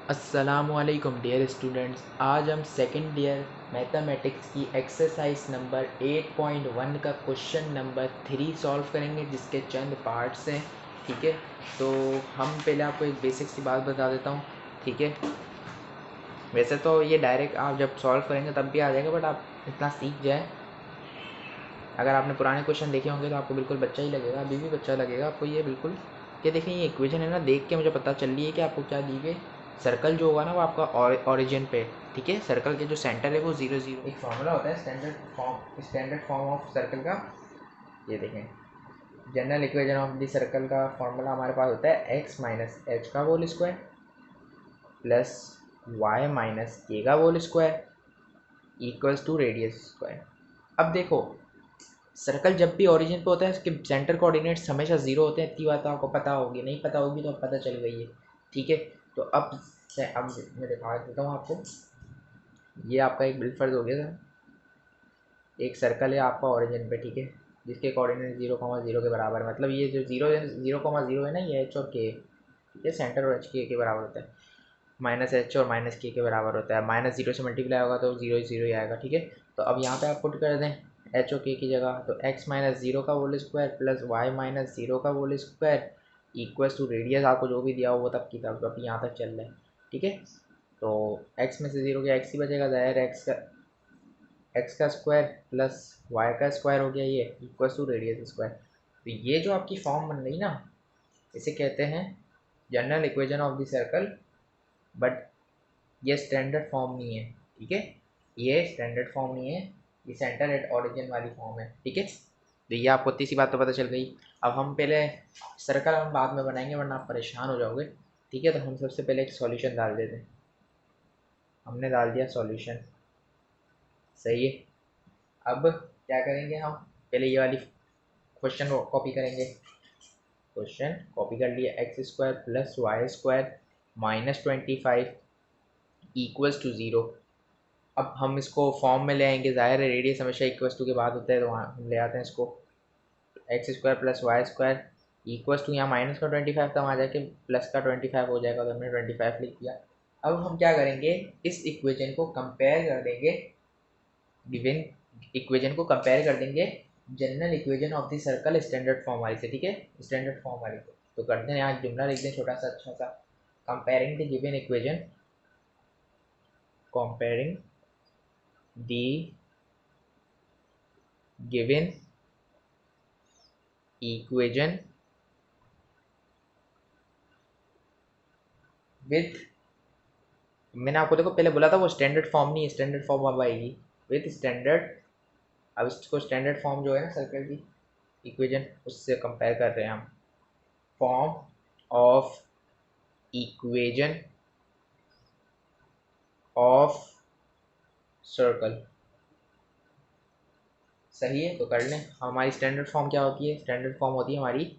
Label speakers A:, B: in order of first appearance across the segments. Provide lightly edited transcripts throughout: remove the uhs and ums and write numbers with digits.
A: अस्सलामुअलैकुम dear students, आज हम सेकंड ईयर मैथमेटिक्स की एक्सरसाइज नंबर 8.1 का क्वेश्चन नंबर 3 सॉल्व करेंगे, जिसके चंद पार्ट्स हैं। ठीक है, तो हम पहले आपको एक बेसिक सी बात बता देता हूँ। ठीक है, वैसे तो ये डायरेक्ट आप जब सॉल्व करेंगे तब भी आ जाएगा, बट आप इतना सीख जाए। अगर आपने पुराने क्वेश्चन देखे होंगे तो आपको बिल्कुल बच्चा ही लगेगा, अभी भी बच्चा लगेगा आपको ये बिल्कुल। कि देखिए, ये इक्वेशन है ना, देख के मुझे पता चल रही है कि आपको क्या दी गई। सर्कल जो होगा ना वो आपका ऑरिजिन पे। ठीक है, सर्कल के जो सेंटर है वो 0 0। एक फॉर्मूला होता है स्टैंडर्ड फॉर्म ऑफ सर्कल का। ये देखें, general equation of the circle का फॉर्मूला हमारे पास होता है x माइनस एच का whole square plus Y minus K का whole square equals to radius square. अब देखो, सर्कल जब भी ओरिजिन पे होता है उसके सेंटर कोऑर्डिनेट्स हमेशा जीरो होते हैं। इतनी बात तो आपको पता होगी, नहीं पता होगी तो अब पता चल गई है। ठीक है, तो अब मैं दिखा देता हूँ आपको। ये आपका एक बिलफर्ज हो गया था। एक सर्कल है आपका ओरिजिन पे, ठीक है, जिसके कोऑर्डिनेट 0,0 के बराबर है। मतलब ये जो 0,0 है ना, ये एच और के, ठीक है, सेंटर और एच के बराबर होता है। माइनस एच और माइनस के बराबर होता है। -0 से मल्टीप्लाई होगा तो 0 ही आएगा। ठीक है, तो अब यहाँ पे आप पुट कर दें एच ओ के की जगह, तो x माइनस 0 का whole square plus Y minus 0 का whole square equals to radius. आपको जो भी दिया हो वो तब की तब, अभी यहाँ तक चल रहा है। ठीक है, तो x में से 0 गया, x ही बचेगा, ज़ाहिर x का स्क्वायर प्लस y का स्क्वायर हो गया, ये इक्वल्स टू रेडियस स्क्वायर। तो ये जो आपकी फॉर्म बन गई ना, इसे कहते हैं general equation of the circle. But ये स्टैंडर्ड फॉर्म नहीं है। ठीक है, ये स्टैंडर्ड फॉर्म नहीं है, ये सेंटर एट ऑरिजिन वाली फॉर्म है। ठीक है, तो ये आपको इतनी सी बात तो पता चल गई। अब हम पहले सर्कल हम बाद में बनाएंगे, वरना आप परेशान हो जाओगे। ठीक है, तो हम सबसे पहले एक सॉल्यूशन डाल देते हैं। हमने डाल दिया सॉल्यूशन, सही है। अब क्या करेंगे, हम पहले ये वाली क्वेश्चन कॉपी करेंगे। क्वेश्चन कॉपी कर लिया, x² plus Y square -25 equals to 0। अब हम इसको फॉर्म में ले आएंगे, ज़ाहिर है रेडियस हमेशा इक्वल्स टू के बाद होता है, तो वहाँ हम ले आते हैं इसको। x² plus Y square equals to, यहाँ माइनस का 25 था, वहाँ जाके प्लस का 25 हो जाएगा, तो हमने 25 लिख दिया। अब हम क्या करेंगे, इस इक्वेशन को कंपेयर कर देंगे, गिवन इक्वेशन को कंपेयर कर देंगे general equation of the circle standard form वाली से। ठीक है, स्टैंडर्ड फॉर्म वाली से तो करते हैं, यहाँ जुमला लिख दें छोटा सा अच्छा सा। Comparing the given equation, comparing the given equation with, मैंने आपको देखो पहले बोला था वो स्टैंडर्ड फॉर्म नहीं है, स्टैंडर्ड फॉर्म अब आएगी विथ स्टैंडर्ड। अब इसको स्टैंडर्ड फॉर्म जो है ना सर्कल की इक्वेशन, उससे कंपेयर कर रहे हैं हम। Form of equation of circle, सही है, तो कर लें। हमारी स्टैंडर्ड फॉर्म क्या होती है, स्टैंडर्ड फॉर्म होती है हमारी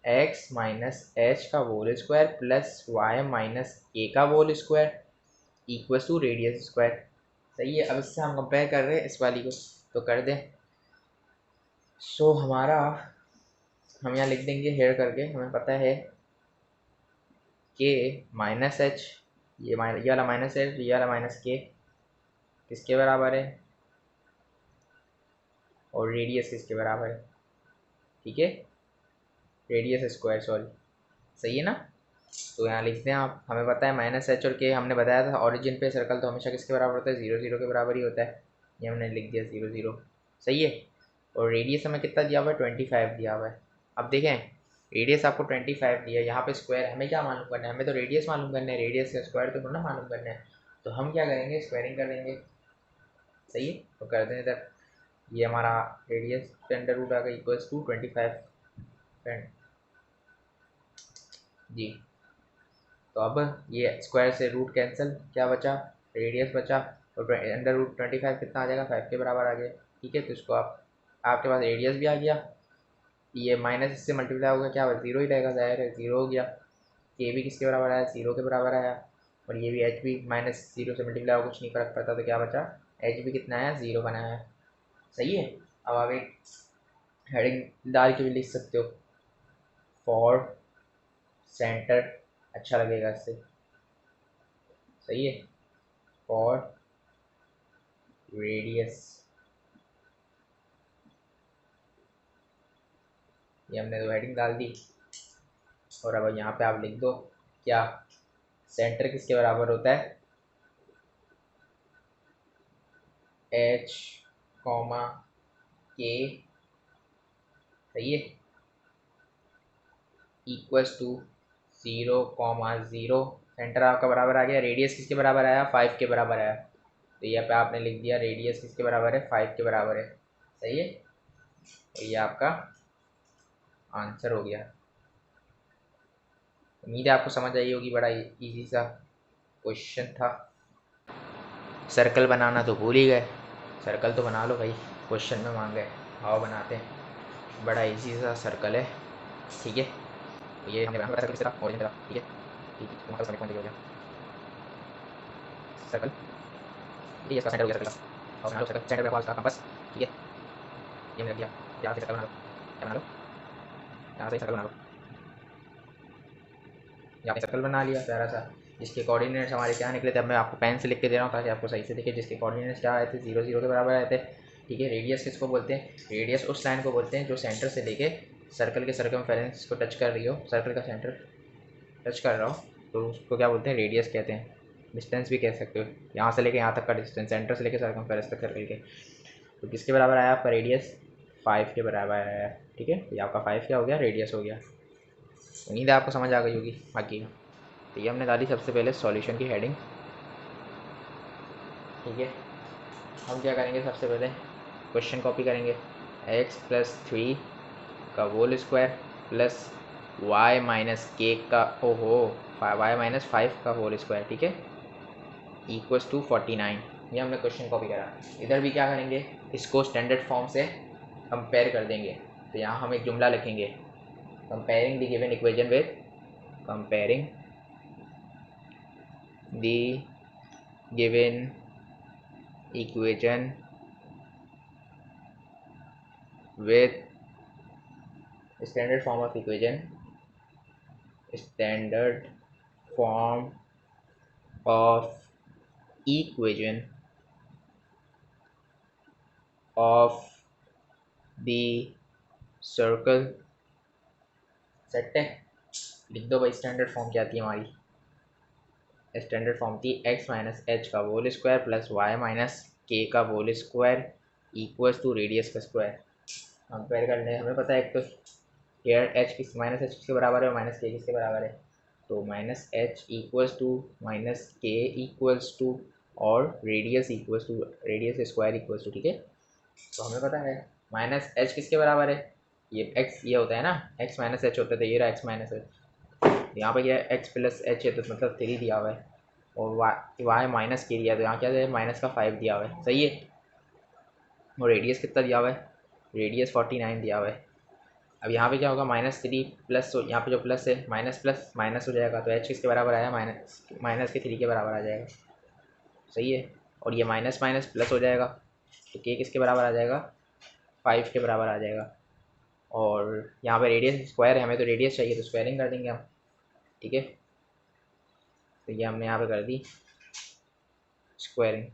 A: x माइनस एच का whole square plus Y minus a का whole square equal to radius square. सही है, अब इससे हम कंपेयर कर रहे हैं इस वाली को, तो कर दें। सो हमारा, हम यहाँ लिख देंगे हेयर करके, हमें पता है के माइनस एच, ये वाला माइनस एच, ये वाला माइनस के किसके बराबर है, और रेडियस किसके बराबर है। ठीक है, रेडियस स्क्वायर, सॉरी, सही है ना। तो यहाँ लिखते हैं आप, हमें पता है माइनस एच और के, हमने बताया था ओरिजिन पे सर्कल तो हमेशा किसके बराबर होता है, 0 0 के बराबर ही होता है। ये हमने लिख दिया 0 0, सही है। और रेडियस हमें कितना दिया हुआ है, 25 दिया हुआ है। अब देखें, रेडियस आपको 25 दिया, यहाँ पे स्क्वायर, हमें क्या मालूम करना है, हमें तो रेडियस मालूम करना है, रेडियस का स्क्वायर तो थोड़ा मालूम करना है। तो हम क्या करेंगे, स्क्वायरिंग कर देंगे। सही है, तो कर दें इधर। ये हमारा रेडियस के अंडर रूट आ गया इक्वल्स टू 25 जी। तो अब ये स्क्वायर से रूट कैंसिल, क्या बचा, रेडियस बचा, और अंडर रूट 25 कितना आ जाएगा, 5 के बराबर आ गया। ठीक है, तो इसको आप, आपके पास रेडियस भी आ गया, ये माइनस इससे मल्टीप्लाई होगा, क्या होगा, 0 ही रहेगा, ज़ाहिर है 0 हो गया। के भी किसके बराबर आया, 0 के बराबर आया। और ये भी एच भी -0 से मल्टीप्लाई होगा, कुछ नहीं फर्क पड़ता, तो क्या बचा, एच भी कितना आया, 0 बनाया। सही है, अब आप एक हेडिंग डाल के भी लिख सकते हो, फॉर सेंटर, अच्छा लगेगा इससे। सही है। फॉर रेडियस, ये हमने तो हेडिंग डाल दी। और अब यहाँ पे आप लिख दो क्या, सेंटर किसके बराबर होता है, एच कॉमा के, सही है, इक्वल्स टू 0,0। सेंटर आपका बराबर आ गया। रेडियस किसके बराबर आया, 5 के बराबर आया। तो यहाँ पे आपने लिख दिया रेडियस किसके बराबर है, 5 के बराबर है। सही है, तो ये आपका आंसर हो गया। उम्मीद है आपको समझ आई होगी, बड़ा इजी सा क्वेश्चन था। सर्कल बनाना तो भूल ही गए, सर्कल तो बना लो भाई, क्वेश्चन में मांग गए, आओ बनाते हैं। बड़ा इजी सा सर्कल है, ठीक है। तो ये हमने बनाया सर्कल किस तरह, ओरिजिन तरह, ठीक है। ठीक है, तुम्हारा सबमिट पॉइंट हो गया सर्कल, ये इसका सेंटर हो गया सर्कल का। और बना लो सर्कल, सेंटर पे इसका कंपास, ठीक है। ये हमने रख दिया, यहाँ से सर्कल बना लो, क्या बना लो, यहाँ से सर्कल बना लो। यहाँ पे सर्कल बना लिया प्यारा सा, जिसके कोऑर्डिनेट्स हमारे क्या निकले थे। अब मैं आपको पेन से लिख के दे रहा हूँ ताकि आपको सही से दिखे। जिसके कोऑर्डिनेट्स क्या आए थे, 0 0 के बराबर आए थे, ठीक है। रेडियस किसको बोलते हैं, रेडियस उस लाइन को बोलते हैं जो सेंटर से लेके सर्कल के सर्कमफेरेंस को टच कर रही हो, सर्कल का सेंटर टच कर रहा हो, तो उसको क्या बोलते हैं, रेडियस कहते हैं। डिस्टेंस भी कह सकते हो, यहाँ से लेके यहाँ तक का डिस्टेंस, सेंटर से लेके सर्कमफेरेंस तक सर्कल के। तो किसके बराबर आया आपका रेडियस, 5 के बराबर आया, ठीक है। ये आपका 5 क्या हो गया, रेडियस हो गया। उम्मीद है आपको समझ आ गई होगी बाकी। तो ये हमने डाली सबसे पहले सॉल्यूशन की हेडिंग, ठीक है। हम क्या करेंगे, सबसे पहले क्वेश्चन कॉपी करेंगे, x+3 का whole square plus y minus K का y-5 का होल स्क्वायर, ठीक है, इक्वल्स टू 49। ये हमने क्वेश्चन कॉपी करा। इधर भी क्या करेंगे, इसको स्टैंडर्ड फॉर्म से कंपेयर कर देंगे। तो यहाँ हम एक जुमला लिखेंगे, comparing the given equation with, comparing the given equation with standard form of equation, standard form of equation of the circle। Set है, लिख दो भाई स्टैंडर्ड फॉर्म क्या थी हमारी, स्टैंडर्ड फॉर्म थी x माइनस एच का whole square plus y minus K का whole square equals to radius का स्क्वायर। कंपेयर करने हमें पता है, एक तो हेयर एच किस माइनस एच किसके बराबर है और माइनस के किसके बराबर है। तो minus H equals to minus K equals to और radius equals to radius square equals to, ठीक है। तो हमें पता है माइनस एच किसके बराबर है, ये एक्स, ये होता है ना, एक्स माइनस एच होता है, तो ये रहा एक्स माइनस एच। यहाँ पे क्या है, एक्स प्लस एच है, तो मतलब 3 दिया हुआ है, और वाई माइनस के दिया, तो यहाँ क्या है, माइनस का 5 दिया हुआ है, सही है। और रेडियस कितना दिया हुआ है, रेडियस 49 दिया हुआ है। अब यहाँ पे क्या होगा, -3 प्लस, यहाँ पे जो प्लस है माइनस प्लस माइनस हो जाएगा, तो एच किसके बराबर आया, माइनस के 3 के बराबर आ जाएगा, सही है। और ये माइनस माइनस प्लस हो जाएगा, तो के किसके बराबर आ जाएगा, 5 के बराबर आ जाएगा। और यहाँ पे रेडियस स्क्वायर है, हमें तो रेडियस चाहिए, तो स्क्वायरिंग कर देंगे हम, ठीक है। तो ये हमने यहाँ पे कर दी स्क्वायरिंग,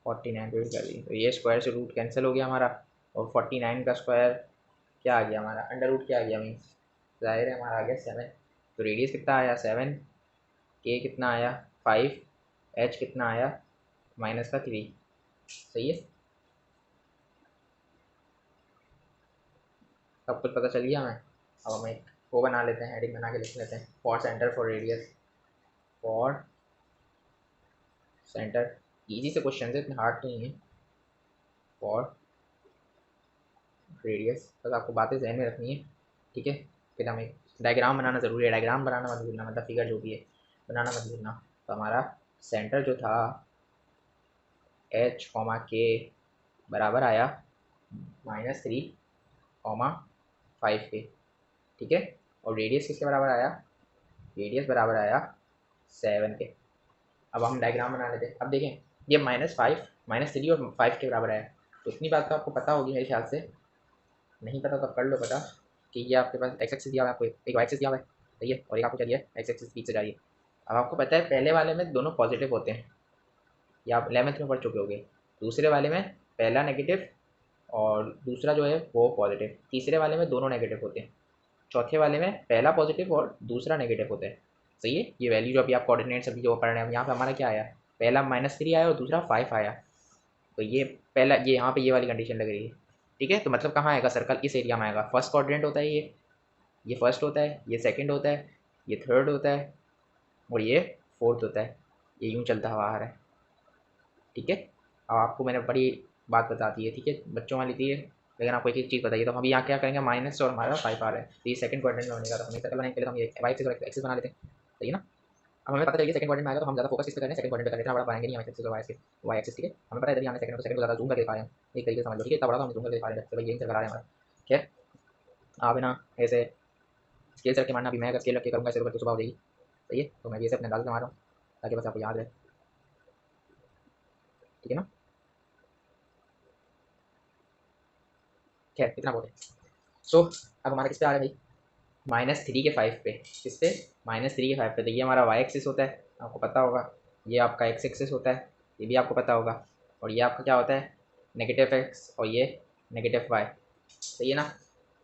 A: 49 पे कर दी, तो ये स्क्वायर से रूट कैंसिल हो गया हमारा, और 49 का स्क्वायर क्या आ गया हमारा, अंडर रूट क्या आ गया, मीन्स जाहिर है हमारा आ गया 7। तो रेडियस कितना आया 7, के कितना आया 5, एच कितना आया माइनस का 3, सही है। सब कुछ पता चल गया हमें। अब हम एक वो बना लेते हैं, हेडिंग बना के लिख लेते हैं, for centre for radius, for centre. Easy से क्वेश्चन है, इतने हार्ड नहीं है। फॉर रेडियस, बस आपको बातें ध्यान में रखनी है, ठीक है। फिर हमें डायग्राम बनाना ज़रूरी है, डायग्राम बनाना मत भूलना, मतलब फिगर जो भी है बनाना मत भूलना। तो हमारा सेंटर जो था एच कॉमा के बराबर आया -3 कॉमा 5 के, ठीक है। और रेडियस किसके बराबर आया, रेडियस बराबर आया 7 के। अब हम डायग्राम बना लेते हैं। अब देखें, ये -5 -3 और 5 के बराबर आया, तो इतनी बात तो आपको पता होगी मेरे ख्याल से, नहीं पता तो कर लो पता कि ये आपके पास एक्स एक्सिस दिया हुआ है, आपको एक वाई एक्सिस दिया हुआ है, सही है। और एक आपको चलिए एक्स एक्सिस पीछे जा रही है। अब आपको पता है पहले वाले में दोनों पॉजिटिव होते हैं, ये आप 11th में पढ़ चुके होंगे। दूसरे वाले में पहला नेगेटिव और दूसरा जो है वो पॉजिटिव। तीसरे वाले में दोनों नेगेटिव होते हैं। चौथे वाले में पहला पॉजिटिव और दूसरा नेगेटिव होता है। सही है। ये वैल्यू जो अभी आप कोऑर्डिनेट्स अभी जो पढ़ रहे हैं, यहाँ पे हमारा क्या आया, पहला -3 आया और दूसरा 5 आया। तो ये पहला, ये यहाँ पे ये वाली कंडीशन लग रही है। ठीक है, तो मतलब कहाँ आएगा, सर्कल इस एरिया में आएगा। फर्स्ट क्वाड्रेंट होता है ये फर्स्ट होता है, ये सेकंड होता है, ये थर्ड होता है और ये फोर्थ होता है। ये यूँ चलता हुआ आ रहा है। ठीक है, अब आपको मैंने बड़ी बात बता दी है। ठीक है, बच्चों वाली थी, लेकिन आपको एक एक चीज़ बताइए। तो हम अभी यहाँ क्या करेंगे, माइनस और हमारा 5 आ रहा है, तो ये सेकंड क्वाड्रेंट में होने का। तो हमें सर्कल बनाने के लिए हम ये वाई एक्सिस और एक्सिस बना लेते हैं। सही है ना। अब हमें पता चल गया सेकंड क्वाड्रेंट में आएगा, तो हम ज़्यादा फोकस इस पे करें, सेकंड क्वाड्रेंट पे करें, इतना बड़ा बनाएंगे नहीं हम एक्सिस और वाई एक्सिस। ठीक है, हमें पता है इधर हमने सेकंड को ज़्यादा जूम करके दिखा रहे हैं, एक तरीके से समझ लो। ठीक है, इतना बड़ा तो हम जूम करके दिखा रहे हैं, चलो यही सर्कल आ रहा है हमारा। ठीक है, आप ना ऐसे स्केल रख के मारना, अभी मैं अगर स्केल रख के करूँगा ऐसे तो सुबह हो जाएगी। सही है, तो मैं ये से अपने अंदाज़ से मार रहा हूँ ताकि बस आपको याद रहे। ठीक है ना, खैर इतना बहुत है। सो अब हमारा किस पे आ रहा है भाई, -3 के 5 पे। किस पे, -3 के 5 पे। तो ये हमारा वाई एक्सिस होता है, आपको पता होगा। ये आपका एक्स एक्सिस होता है, ये भी आपको पता होगा। और ये आपका क्या होता है, नेगेटिव एक्स और ये नेगेटिव वाई। सही है ना।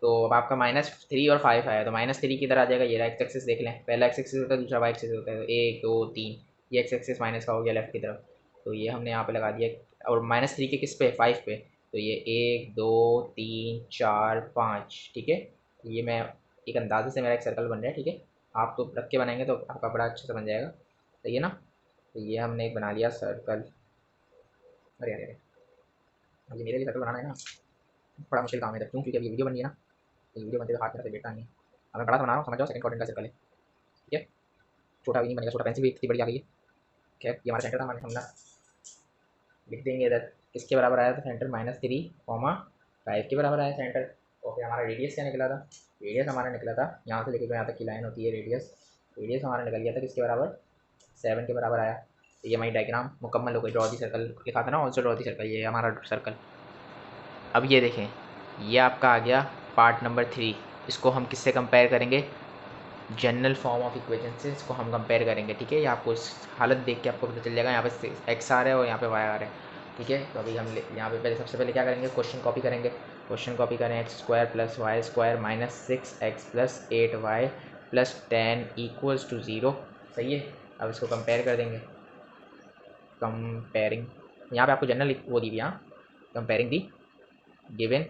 A: तो अब आपका -3 और 5 आया, तो -3 किधर आ जाएगा, ये एक्स एक्सिस देख लें। पहला एक्स एक्सिस होता है, दूसरा वाई एक्सिस होता है। तो 1 2 3, ये एक्स एक्सिस माइनस का हो गया लेफ्ट की तरफ, तो ये हमने यहाँ पे लगा दिया। और -3 के किस पे, 5 पे। तो ये 1 2 3 4 5। ठीक है, तो ये मैं एक अंदाजे से मेरा एक सर्कल बन रहा है। ठीक है, आप तो रख के बनाएंगे तो आपका बड़ा अच्छे से बन जाएगा। सही है ना। तो ये हमने एक बना लिया सर्कल। अरे अरे अरे, अब ये मेरे लिए सर्कल बनाना है ना, बड़ा मुश्किल काम है। क्यों, क्योंकि अभी वीडियो बन रही है ना, ये वीडियो बनते हुए हाथ मेरा से बेटा नहीं है। अब मैं बड़ा सा बना रहा हूँ, समझ जाओ, सेकंड क्वाड्रेंट का सर्कल है। ठीक है, छोटा भी नहीं बनेगा, छोटा पेंसिल भी इतनी बड़ी आ गई है। खैर ये हमारा सेंटर था, हमने लिख देंगे इधर किसके बराबर आया था सेंटर, -3, 5 के बराबर आया सेंटर। और फिर हमारा रेडियस क्या निकला था, रेडियस हमारा निकला था यहाँ से लेकर यहाँ तक की लाइन होती है रेडियस। रेडियस हमारा निकल गया था किसके बराबर, 7 के बराबर आया। तो ये हमारी डायग्राम मुकम्मल हो गई। ड्रॉ दी सर्कल लिखा था ना, ऑल्सो ड्रॉ दी सर्कल, ये हमारा सर्कल। अब ये देखें, ये आपका आ गया पार्ट नंबर 3। इसको हम किससे कंपेयर करेंगे, जनरल फॉर्म ऑफ इक्वेशन से इसको हम कंपेयर करेंगे। ठीक है, ये आपको इस हालत देख के आपको पता चल जाएगा, यहाँ पे एक्स आ रहा है और यहाँ पे वाई आ रहा है। ठीक है, तो अभी हम यहाँ पे पहले सबसे पहले क्या करेंगे, क्वेश्चन कॉपी करेंगे। क्वेश्चन कॉपी करें, x² + y² -6x + 8y + 10 = 0। सही है, अब इसको कंपेयर कर देंगे। कंपेयरिंग, यहाँ पे आपको जनरल वो दी हुई, यहाँ comparing the given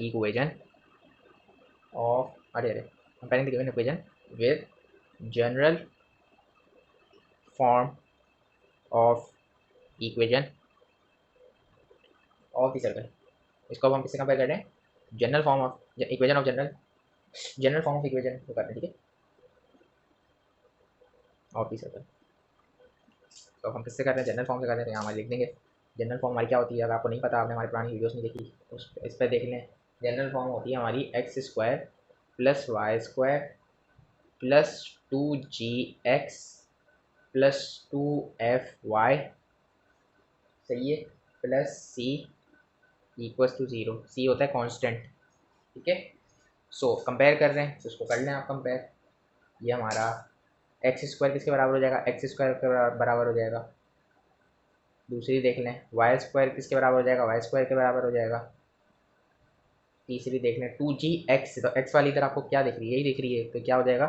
A: equation of, अरे अरे, comparing the given equation with general form of equation of the circle. इसको अब हम किससे कंपेयर कर रहे हैं, general form of equation of general, general form of equation को कर रहे हैं। ठीक है, ऑफ द सर्कल। तो हम किससे कर रहे हैं, जनरल फॉर्म से कर रहे हैं। तो यहाँ हमारे लिख देंगे जनरल फॉर्म हमारी क्या होती है। अगर आपको नहीं पता, आपने हमारी पुरानी वीडियोस नहीं देखी, उस इस पर देख लें। जनरल फॉर्म होती है हमारी x² + y² + 2gx + 2fy, सही है, प्लस c = 0। c होता है कांस्टेंट। ठीक है, सो कंपेयर कर रहे हैं, तो इसको कर लें आप कंपेयर। ये हमारा x² किसके बराबर हो जाएगा, x² के बराबर हो जाएगा। दूसरी देख लें, y² किसके बराबर हो जाएगा, y² के बराबर हो जाएगा। तीसरी देख लें 2gx, तो x वाली इधर आपको क्या दिख रही है, यही दिख रही है, तो क्या हो जाएगा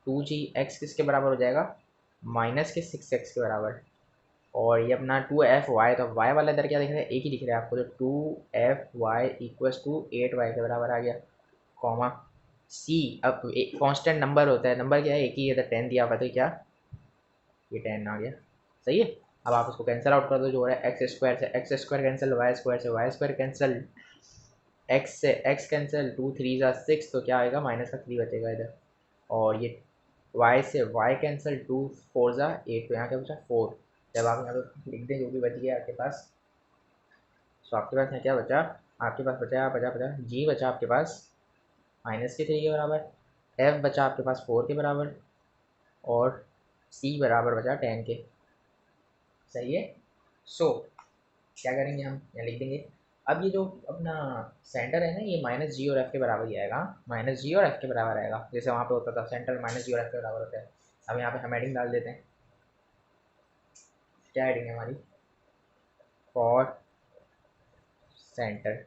A: 2gx किसके बराबर हो जाएगा, -6x के बराबर। और ये अपना 2fy, तो y वाला इधर क्या दिख रहा है, एक ही दिख रहा है आपको, तो 2fy = 8y के बराबर आ गया। कॉमा c, अब एक कांस्टेंट नंबर होता है, नंबर क्या है, एक ही है, तो 10 दिया हुआ, तो क्या ये 10 आ गया। सही है, अब आप उसको कैंसिल आउट कर दो, जो हो रहा है x² से x² कैंसिल, y² से y² कैंसिल, x से x कैंसिल, 2 3 ज़ा 6, तो क्या आएगा, -3 बचेगा इधर। और ये y से y कैंसिल, 2 4 ज़ा 8, तो यहाँ क्या बचा 4। जब आप यहाँ पे लिख दें जो भी बच गया आपके पास, तो आपके पास यहाँ क्या बचा, आपके पास बचा बचा बचा g बचा आपके पास -3 के बराबर, f बचा आपके पास 4 के बराबर, और c बराबर बचा 10 के। सही है, सो क्या करेंगे हम, यहाँ लिख देंगे अब ये जो अपना सेंटर है ना, ये माइनस जी और एफ के बराबर ही आएगा, माइनस जी और एफ के बराबर आएगा, जैसे वहाँ पे होता था सेंटर माइनस जी और एफ के बराबर होता है। अब यहाँ पे हम हेडिंग डाल देते हैं, क्या हेडिंग है हमारी, फॉर सेंटर,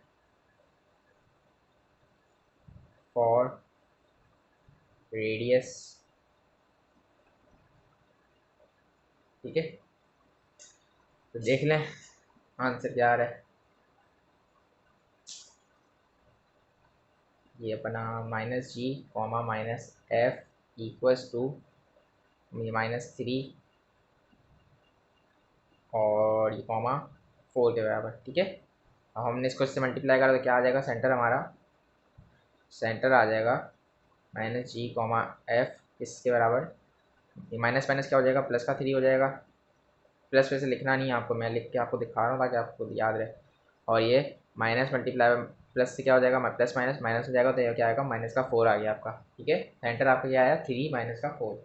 A: फॉर रेडियस, ठीक है। तो देख लें आंसर क्या आ रहा है, ये अपना minus G comma minus F equals to -3 और ये कॉमा 4 के बराबर, ठीक है। अब हमने इसको इससे मल्टीप्लाई करा तो क्या आ जाएगा, सेंटर हमारा, सेंटर आ जाएगा माइनस जी कॉमा एफ किसके बराबर, ये माइनस माइनस क्या हो जाएगा, प्लस का 3 हो जाएगा। प्लस वैसे लिखना नहीं है आपको, मैं लिख के आपको दिखा रहा हूँ ताकि आपको याद रहे। और ये माइनस मल्टीप्लाई प्लस से क्या हो जाएगा, प्लस माइनस माइनस हो जाएगा, तो ये क्या आएगा, माइनस का 4 आ गया आपका, ठीक है। सेंटर आपका क्या आया, 3 माइनस का 4।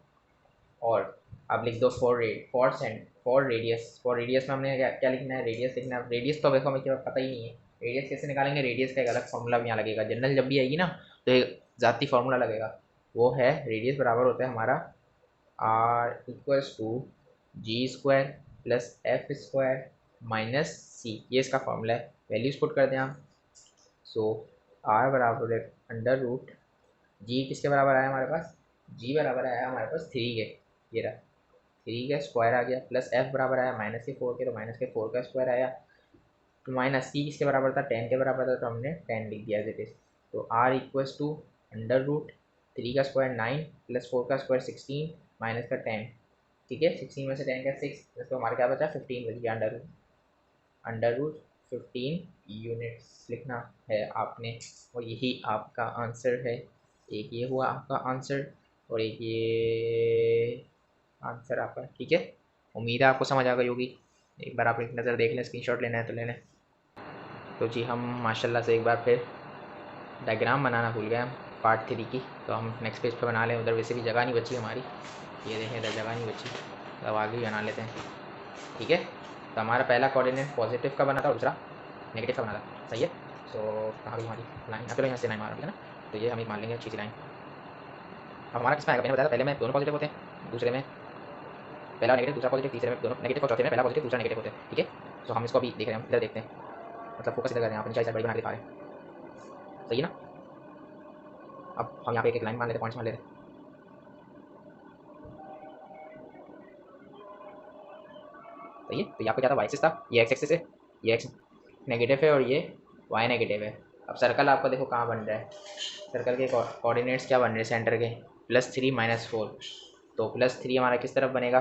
A: और अब लिख दो फॉर रेडियस, फॉर रेडियस में हमने क्या क्या लिखना है, रेडियस लिखना है। रेडियस तो देखो हमें क्या पता ही नहीं है, रेडियस कैसे निकालेंगे, रेडियस का एक अलग फॉर्मूला भी यहाँ लगेगा, जनरल जब भी आएगी ना तो एक ज़ाती फार्मूला लगेगा, वो है रेडियस बराबर होता है हमारा r equals to g square plus f square minus c, ये इसका फॉर्मूला है। वैल्यूज पुट कर दें हम, सो आर बराबर है अंडर रूट, जी किसके बराबर आया हमारे पास, जी बराबर आया हमारे पास 3 के, ये रहा 3 का स्क्वायर आ गया, प्लस एफ बराबर आया -4 के, तो -4 का स्क्वायर आया, तो माइनस सी किसके बराबर था, 10 के बराबर था, तो हमने 10 लिख दिया एज इट इज। तो R equals to under root 3 का स्क्वायर 9 प्लस 4 का स्क्वायर 16 माइनस का 10, ठीक है। 16 में से 10 का 6, तो हमारे क्या बचा, 15 बच गया। अंडर रूट 15 यूनिट्स लिखना है आपने, और यही आपका आंसर है। एक ये हुआ आपका आंसर और एक ये आंसर आपका, ठीक है। उम्मीद है आपको समझ आ गई होगी। एक बार आप एक नज़र देख लें, स्क्रीनशॉट लेना है तो ले लें। तो जी हम माशाल्लाह से एक बार फिर डायग्राम बनाना भूल गए हम पार्ट 3 की, तो हम नेक्स्ट पेज पे बना लें। उधर वैसे भी जगह नहीं बची हमारी, ये देखें इधर जगह नहीं बची, तो आगे ही बना लेते हैं, ठीक है। तो हमारा पहला कोऑर्डिनेट पॉजिटिव का बना था, दूसरा नेगेटिव का बना था, सही है। तो कहाँ गई हमारी लाइन, चलो यहाँ से लाइन मार, ठीक है ना। तो ये हम एक मान लेंगे अच्छी सी लाइन। अब हमारा किसमें आएगा, मैंने बताया था पहले में दोनों पॉजिटिव होते हैं, दूसरे में पहला नेगेटिव दूसरा पॉजिटिव, तीसरे में दोनों नेगेटिव और चौथे में पहला पॉजिटिव दूसरा नेगेटिव होते हैं, ठीक है। तो हम इसको अभी देख रहे हैं, हम इधर देखते हैं, मतलब फोकस इधर कर रहे हैं, अपनी साइड बड़ी बना के दिखा रहे हैं, सही है ना। अब हम यहाँ पे एक एक लाइन मान लेते हैं, पॉइंट्स मान लेते हैं, सही है। तो यहाँ पे क्या था, वाई एक्सिस था, ये एक्स एक्सिस है, ये एक्स नेगेटिव है और ये वाई नेगेटिव है। अब सर्कल आपका देखो कहाँ बन रहा है, सर्कल के कोऑर्डिनेट्स क्या बन रहे हैं सेंटर के, +3 -4, तो +3 हमारा किस तरफ बनेगा,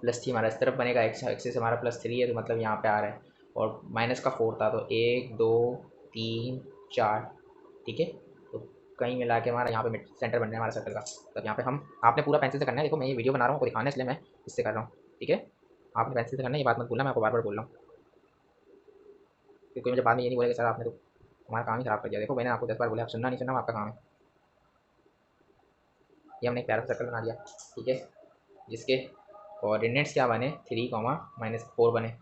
A: +3 हमारा इस तरफ बनेगा, एक्स एक्सिस हमारा +3 है, तो मतलब यहाँ पे आ रहा है। और माइनस का 4 था, तो 1 2 3 4, ठीक है। तो कहीं मिला के हमारा यहाँ पे सेंटर बन रहा है हमारा सर्कल का। तब यहाँ पे हम, आपने पूरा पेंसिल से करना है, देखो मैं ये वीडियो बना रहा हूँ आपको दिखाना है, इसलिए मैं इससे कर रहा हूँ, ठीक है। आपने पेंसिल से करना है, ये बात मत भूलना, मैं आपको बार बार बोल रहा हूँ, क्योंकि मुझे बाद में ये नहीं बोलेगा सर आपने तो हमारा काम ही खराब कर दिया। देखो मैंने आपको 10 बार बोला, आप सुनना नहीं सुनना आपका काम है। ये हमने एक प्यारा सा सर्कल बना दिया, ठीक है, जिसके कोऑर्डिनेट्स क्या बने, 3, -4 बने,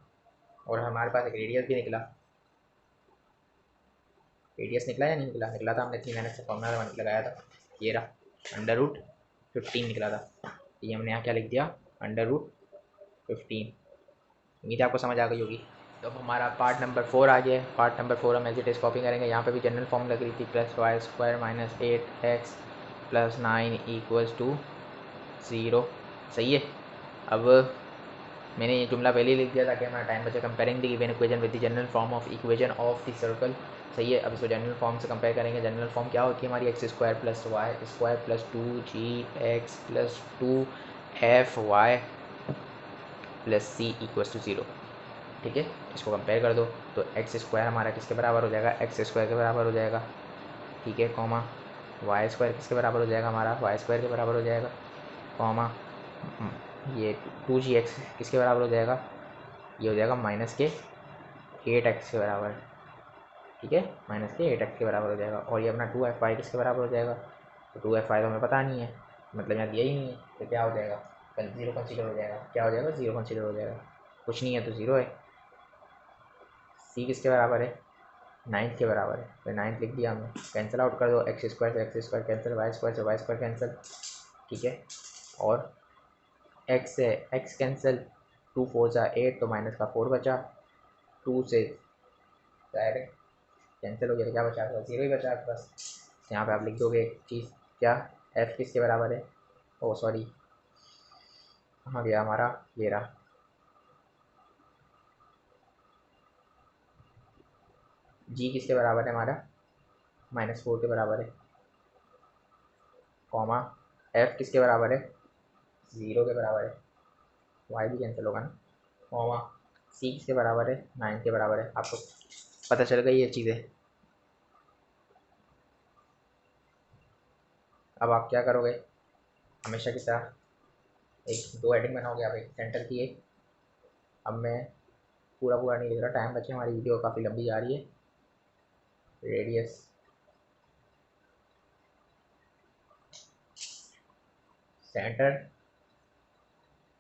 A: और हमारे पास एक रेडियस भी निकला। रेडियस निकला या नहीं निकला, निकला था, हमने 3 मैंने फॉर्मूला लगाया था, ये रहा √15 निकला था। ये हमने यहाँ क्या लिख दिया, √15। उम्मीद है आपको समझ आ गई होगी। तो अब हमारा पार्ट नंबर 4 आ गया है। पार्ट नंबर 4 हम एज इट इज़ कॉपी करेंगे। यहाँ पे भी जनरल फॉर्म लग रही थी, +y² -8x + 9 = 0, सही है। अब मैंने ये जुमला पहले ही लिख दिया ताकि हमारा टाइम बचे। Comparing the given equation with the general form of equation of the circle, सही है। अब इसको जनरल फॉर्म से कंपेयर करेंगे। जनरल फॉर्म क्या होती है हमारी, x² + y² + 2gx + 2fy + c = 0, ठीक है। इसको कंपेयर कर दो तो x² हमारा किसके बराबर हो जाएगा, x² के बराबर हो जाएगा, ठीक है, कॉमा y² किसके बराबर हो जाएगा, हमारा y² के बराबर हो जाएगा, कॉमा ये 2gx किसके बराबर हो जाएगा, ये हो जाएगा -8x के बराबर, ठीक है, -8x के बराबर हो जाएगा। और ये अपना 2fy किसके बराबर हो जाएगा, तो 2fy तो हमें पता नहीं है, मतलब यहाँ दिया ही नहीं है, तो क्या हो जाएगा, 0 कंसीडर हो जाएगा। क्या हो जाएगा, 0 कंसीडर हो जाएगा, कुछ नहीं है तो 0 है, सी किसके बराबर है, 9 के बराबर है, तो 9 लिख दिया हमने। कैंसिल आउट कर दो, एक्स स्क्वायर से X square cancel, Y square से वाई स्क्वायर कैंसिल, ठीक है। और एक्स से एक्स कैंसिल, 2 4 जा 8, तो माइनस का 4 बचा, 2 से डायरेक्ट कैंसिल हो गया, तो क्या बचा, तो 0 ही बचा बस। यहाँ पे आप लिख दोगे एक चीज़, क्या, एफ किसके बराबर है, ओ सॉरी कहाँ गया हमारा, ये रहा, जी किसके बराबर है हमारा, -4 के बराबर है, कॉमा एफ किसके बराबर है, 0 के बराबर है, वाई भी कैंसिल होगा ना, कॉमा सी किसके बराबर है, 9 के बराबर है। आपको पता चल गई ये चीज़ें। अब आप क्या करोगे, हमेशा की तरह एक 2 हेडिंग बनाओगे आप, एक सेंटर की एक। अब मैं पूरा पूरा नहीं लिख रहा, टाइम बचे, हमारी वीडियो काफ़ी लंबी जा रही है। रेडियस सेंटर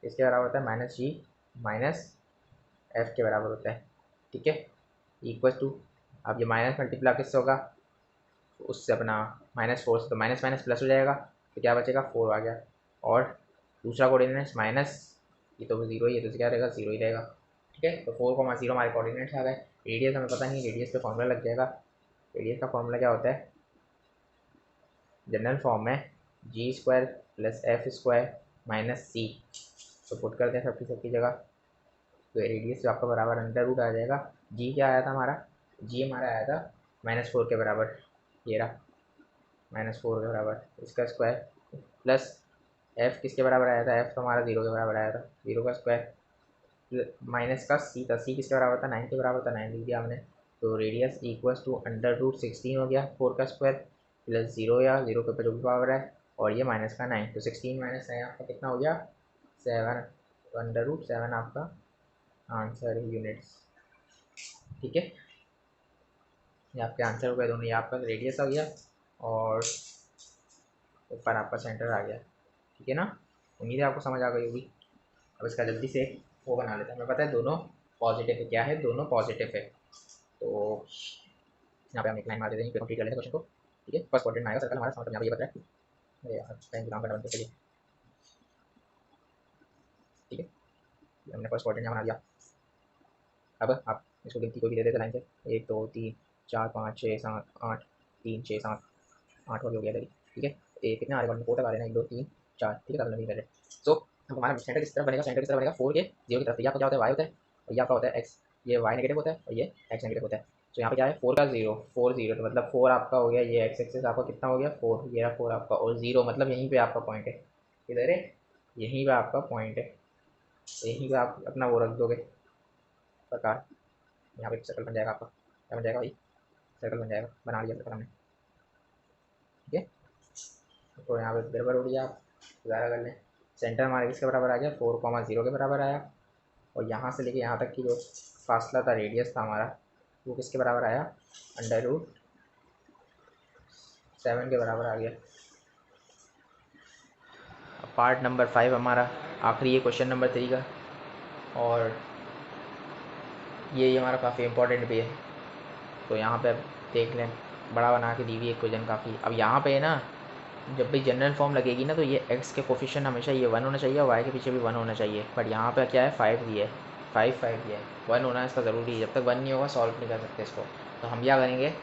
A: इसके बराबर होता है -g -f के बराबर होता है, ठीक है। इक्वल टू, अब ये माइनस मल्टीप्लाई किससे होगा, उससे अपना -4 से, तो माइनस माइनस प्लस हो जाएगा, तो क्या बचेगा, 4 आ गया। और दूसरा कोऑर्डिनेट्स माइनस, ये तो 0 ही है, तो क्या रहेगा, 0 ही रहेगा, ठीक है। तो 4,0 हमारे कोऑर्डिनेट्स आ गए। रेडियस हमें पता नहीं, रेडियस पे फॉर्मूला लग जाएगा। रेडियस का फॉर्मूला क्या होता है, जनरल फॉर्म में g square plus f square minus c, तो पुट करते हैं सबकी जगह, तो रेडियस जो आपका बराबर अंडर रूट आ जाएगा। जी क्या आया था हमारा, जी हमारा आया था -4 के बराबर, ये रहा -4 के बराबर, इसका स्क्वायर प्लस एफ किसके बराबर आया था, एफ तो हमारा 0 के बराबर आया था, 0 का स्क्वायर माइनस का सी था, सी किसके बराबर था, 9 के बराबर था, 9 लिख दिया हमने। तो रेडियस इक्वल्स टू √16 हो गया, 4 का स्क्वायर प्लस 0 या 0 के ऊपर जो भी पावर है, और ये माइनस का 9, तो 16 माइनस 9 आपका कितना हो गया, 7, तो √7 आपका आंसर है यूनिट्स, ठीक है। ये आपके आंसर हो गए दोनों, ये आपका रेडियस आ गया और ऊपर आपका सेंटर आ गया, ठीक है ना। उम्मीद है आपको समझ आ गई होगी। अब इसका जल्दी से वो बना लेते हैं, हमें पता है दोनों पॉजिटिव है, क्या है, दोनों पॉजिटिव है। तो यहाँ पे हम एक लाइन मार देते हैं, कंप्लीट कर लेते हैं क्वेश्चन को, ठीक है। फर्स्ट क्वाड्रेंट में आएगा सर्कल हमारा, समझ यहाँ पे ये बता है, अरे यार टाइम काम करना बंद कर, ठीक है। हमने फर्स्ट क्वाड्रेंट बना दिया। अब आप इसको गिनती को भी दे देते लाइन से, 1 2 3 4 5 6 7 8, 3 6 7 8 हो गया, ठीक है। एक कितने आ रहे हैं, 4 तक आ रहे हैं, 1 2 3 4, ठीक है। कर लेंगे पहले। सो अब हमारा सेंटर किस तरफ बनेगा, सेंटर किस तरफ बनेगा, 4 के 0 की तरफ। ये आपका क्या होता है, वाई होता है, और ये आपका होता है एक्स, ये वाई नेगेटिव होता है और ये एक्स नेगेटिव होता है। तो यहाँ पे क्या है, 4 का 0 4 0, तो मतलब 4 आपका हो गया, ये एक्स एक्सेस आपका कितना हो गया 4, ये रहा 4 आपका, और 0 मतलब यहीं पे आपका पॉइंट है, इधर है, यहीं पे आपका पॉइंट है, यहीं पे आप अपना वो रख दोगे प्रकार। यहाँ पे सर्कल बन जाएगा आपका, क्या बन जाएगा भाई, सर्कल बन जाएगा, बना लिया सर्कल हमने, ठीक है। तो यहाँ पे गड़बड़ हो रही है, आप सुधारा कर लें। सेंटर हमारे किसके बराबर आ गया, 4,0 के बराबर आया, और यहाँ से लेके यहाँ तक की जो फासला था, रेडियस था हमारा, वो किसके बराबर आया, √7 के बराबर आ गया। पार्ट नंबर 5 हमारा आखिरी है, क्वेश्चन नंबर 3 का, और ये हमारा काफ़ी इंपॉर्टेंट भी है। तो यहाँ पे देख लें, बड़ा बना के दी हुई है क्वेश्चन काफ़ी। अब यहाँ पे ना जब भी जनरल फॉर्म लगेगी ना, तो ये एक्स के कोफिशिएंट हमेशा ये 1 होना चाहिए और वाई के पीछे भी 1 होना चाहिए, बट यहाँ पे क्या है, 5 दिया है, 5 5 दिया है, 1 होना इसका ज़रूरी है। जब तक 1 नहीं होगा सॉल्व नहीं कर सकते इसको। तो हम क्या करेंगे,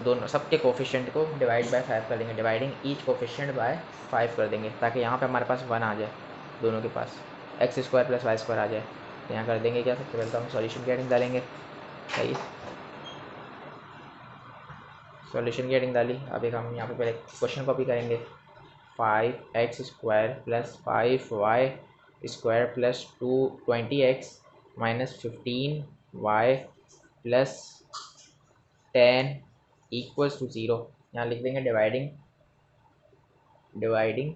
A: दोनों सबके कोफिशिएंट को डिवाइड बाय 5 कर देंगे, डिवाइडिंग ईच कोफिशिएंट बाय 5 कर देंगे, ताकि यहाँ पे हमारे पास 1 आ जाए, दोनों के पास x square plus Y square आ जाए। तो यहाँ कर देंगे क्या, सबसे पहले तो हम सॉल्यूशन की हेडिंग डालेंगे, सही, सॉल्यूशन की हेडिंग डाली। अब एक हम यहाँ पे पहले क्वेश्चन कॉपी करेंगे, 5x² plus 5y square plus 20x minus 15y plus 10 equals to 0। यहाँ लिख देंगे डिवाइडिंग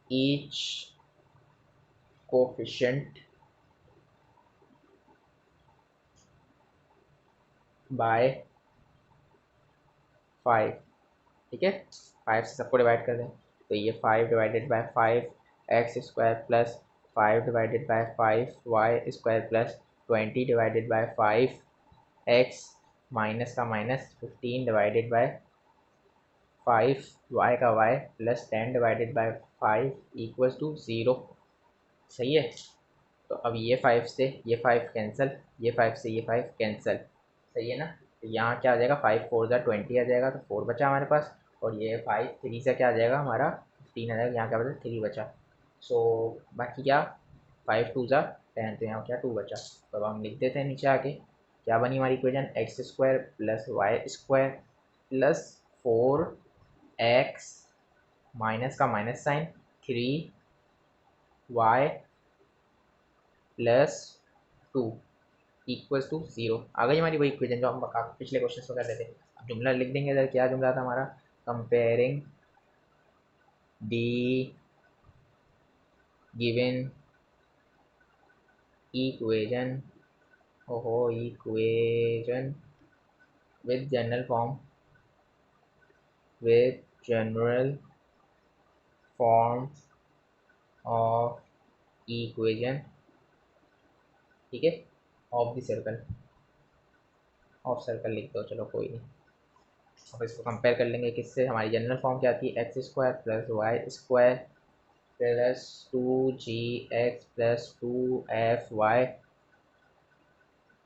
A: ईच कोफिशिएंट बाय 5, ठीक है। 5 से सबको डिवाइड कर दें, तो ये 5 divided by 5 X square plus 5 divided by 5 Y square plus 20 divided by 5x minus का माइनस 15 डिवाइडेड बाय 5 y का y plus 10 divided by 5 equals to 0। सही है। तो अब ये 5 से ये 5 कैंसिल, ये 5 से ये 5 कैंसिल। सही है ना। तो यहाँ क्या आ जाएगा, 5 4 जा 20 आ जाएगा, तो 4 बचा हमारे पास। और ये 5 3 से क्या आ जाएगा हमारा 15 आ जाएगा, यहाँ क्या बचा 3 बचा। सो बाकी क्या 5 2 जा 10, तो यहाँ क्या 2 बचा। तो अब हम लिख देते हैं नीचे आके क्या बनी हमारी equation, x square plus Y square plus 4x minus का minus sign 3y plus 2 equals to 0। आ गई हमारी वही इक्वेशन जो हम पिछले क्वेश्चन में कर रहे थे। अब जुमला लिख देंगे इधर, क्या जुमला था हमारा, कंपेयरिंग दी गिवन इक्वेशन, ओहो equation with general form, with general form of equation, ठीक है, of the circle, of circle लिख दो, चलो कोई नहीं। अब इसको कंपेयर कर लेंगे किससे, हमारी जनरल फॉर्म क्या थी, X square plus Y square plus 2gx plus 2fy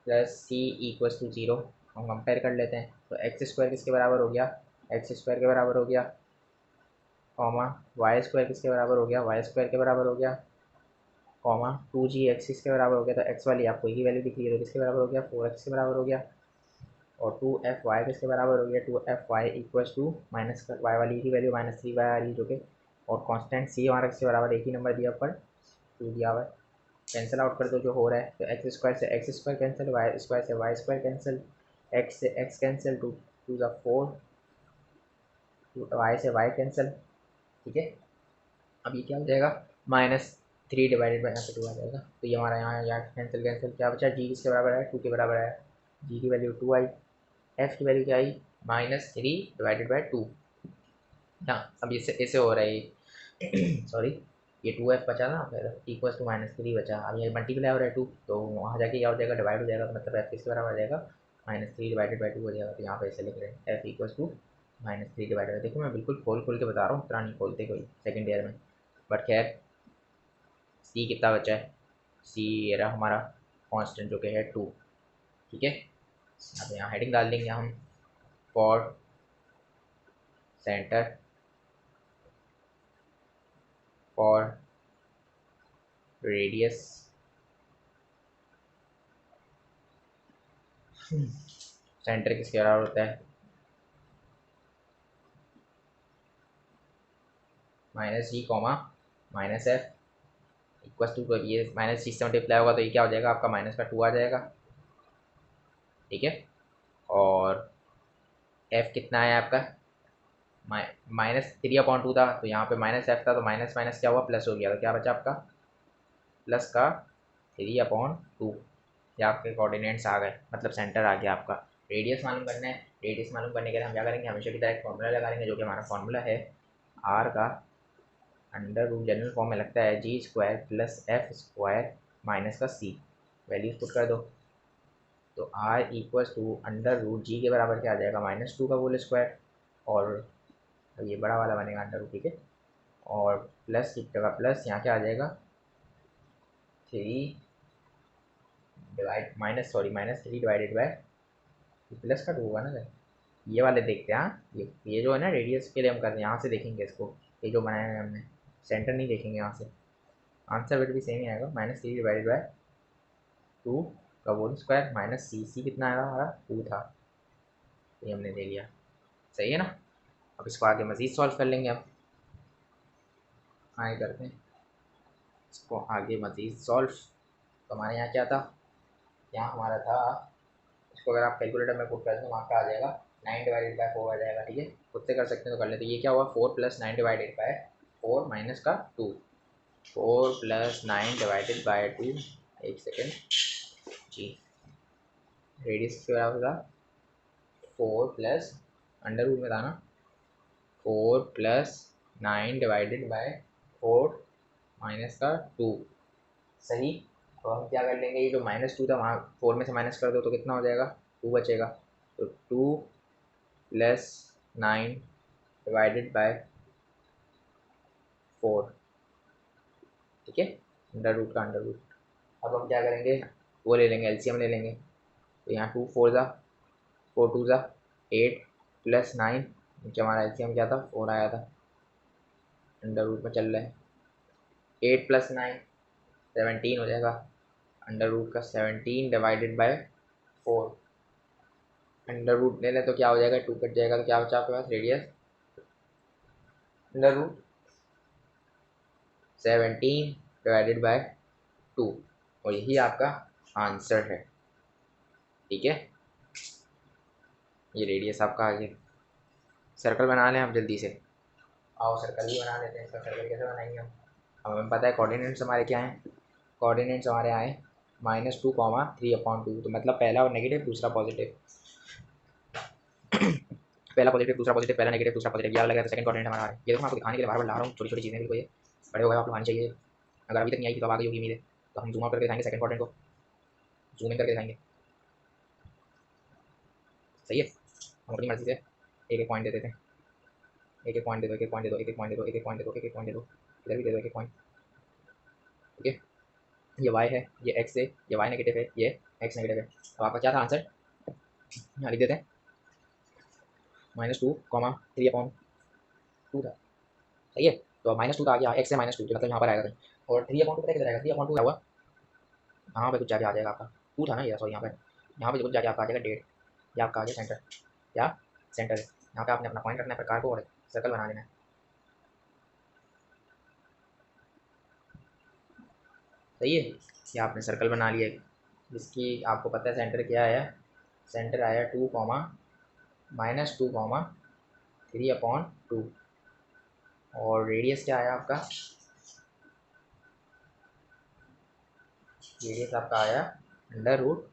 A: plus C equals to 0। हम कंपेयर कर लेते हैं। तो एक्स स्क्वायर किसके बराबर हो गया, एक्स स्क्वायर के बराबर हो गया, कॉमा वाई स्क्वायर किसके बराबर हो गया, वाई स्क्वायर के बराबर हो गया, कॉमा 2g x किसके बराबर हो गया, तो एक्स वाली आपको ही वैल्यू दिख रही है, तो किसके बराबर हो गया 4x के बराबर हो गया। और 2fy किसके बराबर हो गया, 2fy equals to minus Y वाली की वैल्यू -3y आ रही है जो कि, और कांस्टेंट सी हमारा किसके बराबर, एक ही नंबर दिया ऊपर 2 दिया हुआ है। कैंसिल आउट कर दो जो हो रहा है, तो एक्स स्क्वायर से X square cancel, Y square से वाई स्क्वायर कैंसिल, एक्स से एक्स कैंसिल, 2 2 ज़ा 4, वाई से वाई कैंसिल, ठीक है। अब ये क्या हो जाएगा, -3 डिवाइडेड बाई यहाँ पे 2 आ जाएगा। तो ये हमारा यहाँ कैंसिल कैंसिल क्या बचा, जी किसके बराबर है 2 के बराबर है, जी की वैल्यू 2 आई, एफ की वैल्यू क्या आई -3 डिवाइडेड बाई 2। हाँ अब इससे ऐसे हो रहा है सॉरी, ये 2f बचा ना, फिर इक्वल्स टू -3 बचा। अब ये मल्टीप्लाई हो रहा है 2, तो वहाँ जाके क्या हो जाएगा, डिवाइड हो जाएगा, तो मतलब f किसके बराबर आ जाएगा -3 डिवाइडेड बाई 2 हो जाएगा। तो यहाँ पे ऐसे लिख रहे हैं f equals to -3 divided by, देखो मैं बिल्कुल खोल खोल के बता रहा हूँ, इतना नहीं खोलते कोई सेकेंड ईयर में। बट खैर सी कितना बचा है, सी ये रहा हमारा कांस्टेंट जो कि है 2, ठीक है। अब यहाँ हेडिंग डाल देंगे हम, for centre for radius centre किसके बराबर होता है, -g कॉमा -f इक्वल टू, ये -g से मल्टीप्लाई होगा तो ये क्या हो जाएगा आपका -2 आ जाएगा, ठीक है। और f कितना है आपका, -3/2 था, तो यहाँ पे -f था, तो माइनस माइनस क्या हुआ प्लस हो गया, तो क्या बचा आपका प्लस का 3/2। ये आपके कोऑर्डिनेट्स आ गए, मतलब सेंटर आ गया आपका। रेडियस मालूम करना है, रेडियस मालूम करने के लिए हम क्या करेंगे, हमेशा की तरह एक फॉर्मूला लगा लेंगे, जो कि हमारा फॉर्मूला है r का अंडर रूट, जनरल फॉर्म में लगता है g square plus f square minus का सी, वैल्यूज पुट कर दो। तो r equals to under root g के बराबर क्या आ जाएगा -2 का होल स्क्वायर, और ये बड़ा वाला बनेगा अंडर रूट, ठीक है। और प्लस की जगह प्लस, यहाँ क्या आ जाएगा 3 डिवाइड -3 डिवाइडेड बाय प्लस का 2 होगा ना सर, ये वाले देखते हैं। हाँ ये जो है ना रेडियस के लिए हम कर रहे हैं, यहाँ से देखेंगे इसको, ये जो बनाया है हमने, सेंटर नहीं देखेंगे यहाँ से, आंसर फिर भी सेम ही आएगा -3 डिवाइडेड बाय 2 का होल स्क्वायर माइनस सी कितना आएगा हमारा 2 था, ये हमने ले लिया। सही है ना। अब इसको आगे मज़ीद सॉल्व कर लेंगे, अब आगे करते हैं इसको आगे मज़ीद सॉल्व। तो हमारे यहाँ क्या था, यहाँ हमारा था, इसको अगर आप कैलकुलेटर में पुट कर दें तो वहाँ का आ जाएगा 9 डिवाइडेड बाय 4 आ जाएगा, ठीक है। खुद से कर सकते हैं तो कर लेते हैं। ये क्या हुआ 4 + 9 डिवाइडेड बाय 4 माइनस का 2, 4 + 9 डिवाइडेड बाय 2, एक सेकेंड जी, रेडियस के बराबर था 4 प्लस अंडर रूट में था ना, 4 + 9 डिवाइडेड बाय 4 माइनस का 2, सही। तो हम क्या कर लेंगे, ये जो -2 था वहाँ 4 में से माइनस कर दो तो कितना हो जाएगा, 2 बचेगा। तो 2 + 9 डिवाइडेड बाय 4, ठीक है, अंडर रूट का अंडर रूट। अब हम क्या करेंगे, वो ले लेंगे, एलसीएम ले लेंगे। तो यहाँ 2 4 ज़ा 4 2 ज़ा 8 + 9, नीचे हमारा एलसीएम क्या था, 4 आया था, अंडर रूट में चल रहे हैं। 8 + 9 17 हो जाएगा, अंडर रूट का 17 डिवाइडेड बाय 4। अंडर रूट ले लें तो क्या हो जाएगा, 2 कट जाएगा तो क्या बचा आपके पास, radius under root 17 divided by 2, और यही आपका आंसर है, ठीक है। ये रेडियस आपका आ गया। सर्कल बना लें हम जल्दी से, आओ सर्कल ही बना लेते हैं। इसका सर्कल कैसे बनाएंगे हम, हमें पता है कोऑर्डिनेट्स हमारे क्या हैं, कोऑर्डिनेट्स हमारे आए -2, 3/2, तो मतलब पहला नेगेटिव दूसरा पॉजिटिव, पहला पॉजिटिव दूसरा पॉजिटिव, पहला नेगेटिव दूसरा पॉजिटिव, ये लगा तो सेकंड कोऑर्डिनेट हमारा आ रहा है। ये देखो मैं आपको दिखाने के लिए बार-बार ला रहा हूँ, छोटी-छोटी चीज़ें भी कोई बड़े हो गए आप लोग आनी चाहिए। अगर अभी तक नहीं आई थी तो अब आ गई होगी उम्मीद है। तो हम जूम आउट करके दिखाएंगे सेकंड कोऑर्डिनेट को, जूम इन करके दिखाएंगे, सही है। हम अपनी मर्जी से एक-एक पॉइंट दे देते हैं, एक-एक पॉइंट दे दो, एक-एक पॉइंट दे दो, एक-एक पॉइंट दे दो, एक-एक पॉइंट दे दो, एक-एक पॉइंट दे दो, इधर भी दे दो एक-एक पॉइंट, ठीक है। ये y है, ये x है, ये y नेगेटिव है, ये x नेगेटिव है। तो आपका क्या था आंसर, यहाँ लिख देते हैं -2, 3/2 था, सही है। तो अब -2 का आ गया, x है -2 तो मतलब यहाँ पर आएगा कहीं, और 3/2 पता है किधर आएगा, 3/2 क्या हुआ, यहाँ पे कुछ जाके आ जाएगा आपका, 2 था ना ये, सॉरी यहाँ पे कुछ जाके आपका आ जाएगा 1.5, ये आपका आ गया सेंटर, क्या सेंटर है। यहाँ पे आपने अपना पॉइंट रखना है प्रकार को और सर्कल बना लेना है, सही है। ये आपने सर्कल बना लिया, जिसकी आपको पता है सेंटर क्या आया, सेंटर आया 2, -2, 3/2, और रेडियस क्या आया आपका, रेडियस आपका आया अंडर रूट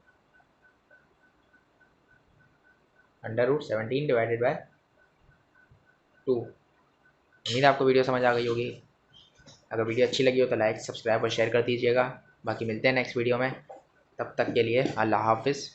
A: 17 डिवाइडेड बाय 2। उम्मीद है आपको वीडियो समझ आ गई होगी। अगर वीडियो अच्छी लगी हो तो लाइक सब्सक्राइब और शेयर कर दीजिएगा। बाकी मिलते हैं नेक्स्ट वीडियो में, तब तक के लिए अल्लाह हाफ़िज़।